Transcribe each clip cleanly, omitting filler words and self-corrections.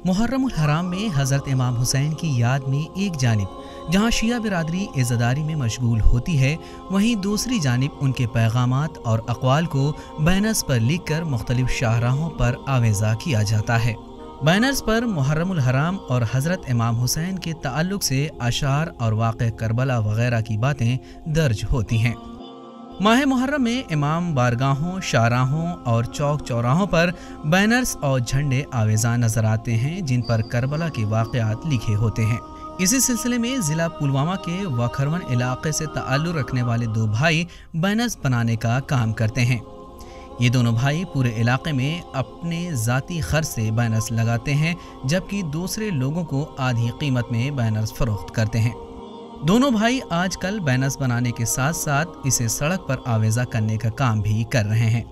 मुहर्रम उल हराम में हज़रत इमाम हुसैन की याद में एक जानिब जहां शिया बिरादरी इज़्ज़तदारी में मशगूल होती है, वहीं दूसरी जानिब उनके पैगामात और अक़वाल को बैनर्स पर लिखकर मुख्तलिफ शाहराहों पर आवेज़ा किया जाता है। बैनर्स पर मुहर्रम उल हराम और हज़रत इमाम हुसैन के ताल्लुक़ से अशार और वाक़े करबला वग़ैरह की बातें दर्ज होती हैं। माह मुहर्रम में इमाम बारगाहों, शाहराहों और चौक चौराहों पर बैनर्स और झंडे आवेज़ां नजर आते हैं जिन पर करबला के वाक़यात लिखे होते हैं। इसी सिलसिले में ज़िला पुलवामा के वखरवन इलाके से ताल्लुक़ रखने वाले दो भाई बैनर्स बनाने का काम करते हैं। ये दोनों भाई पूरे इलाके में अपने ज़ाती खर्च से बैनर्स लगाते हैं, जबकि दूसरे लोगों को आधी कीमत में बैनर्स फरोख्त करते हैं। दोनों भाई आजकल बैनर्स बनाने के साथ साथ इसे सड़क पर आवेज़ा करने का काम भी कर रहे हैं।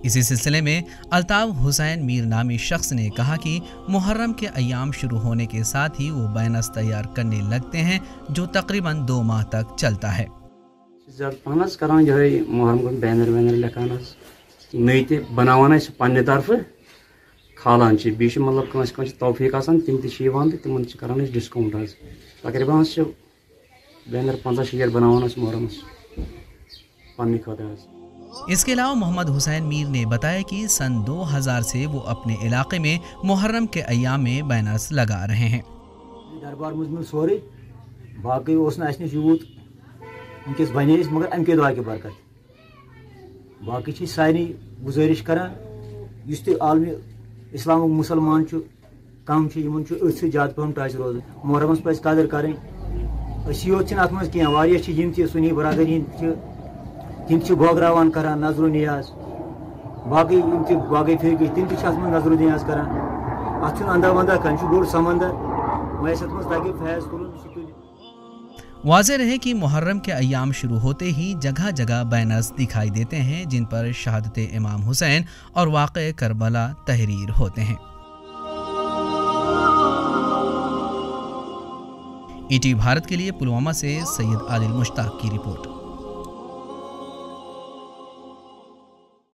इसी सिलसिले में अल्ताफ़ हुसैन मीर नामी शख्स ने कहा कि मुहर्रम के अय्याम शुरू होने के साथ ही वो बैनर्स तैयार करने लगते हैं, जो तकरीबन 2 माह तक चलता है। नई ते बनावान पन्ने तरफ खालान बीच मतलब तौफीक तिम तिमान डिस्काउंट तकरीबन बैनर 50-60 बनावान मुहर्रम पन्ने खतर। इसके अलावा मोहम्मद हुसैन मीर ने बताया कि सन 2000 से वो अपने इलाके में मुहर्रम के अय्याम में बैनर्स लगा रहे हैं। दरबार मुझ सोरे बाकी यूत उनकिस बने मगर अमके दुआ की बरकत बाकी सारे गुजारिश करान आलमी इस्लाम मुसलमान कम अथ ज्यादा पहम टच रोज मुहर्रमस पे कदर करें योत अत मज कह सुन्नी बरदरी तम गोगरावान करान नजर नियाज बाकी बाकी फिर तम नजर नियाज करान अत अंदा वंदा कन बोड़ समंदर मैस मज लगे फैज तुल। वाज़ेह रहे कि मुहर्रम के अय्याम शुरू होते ही जगह जगह बैनर्स दिखाई देते हैं जिन पर शहादत इमाम हुसैन और वाक़े करबला तहरीर होते हैं। ईटीवी भारत के लिए पुलवामा से सैयद आदिल मुश्ताक की रिपोर्ट।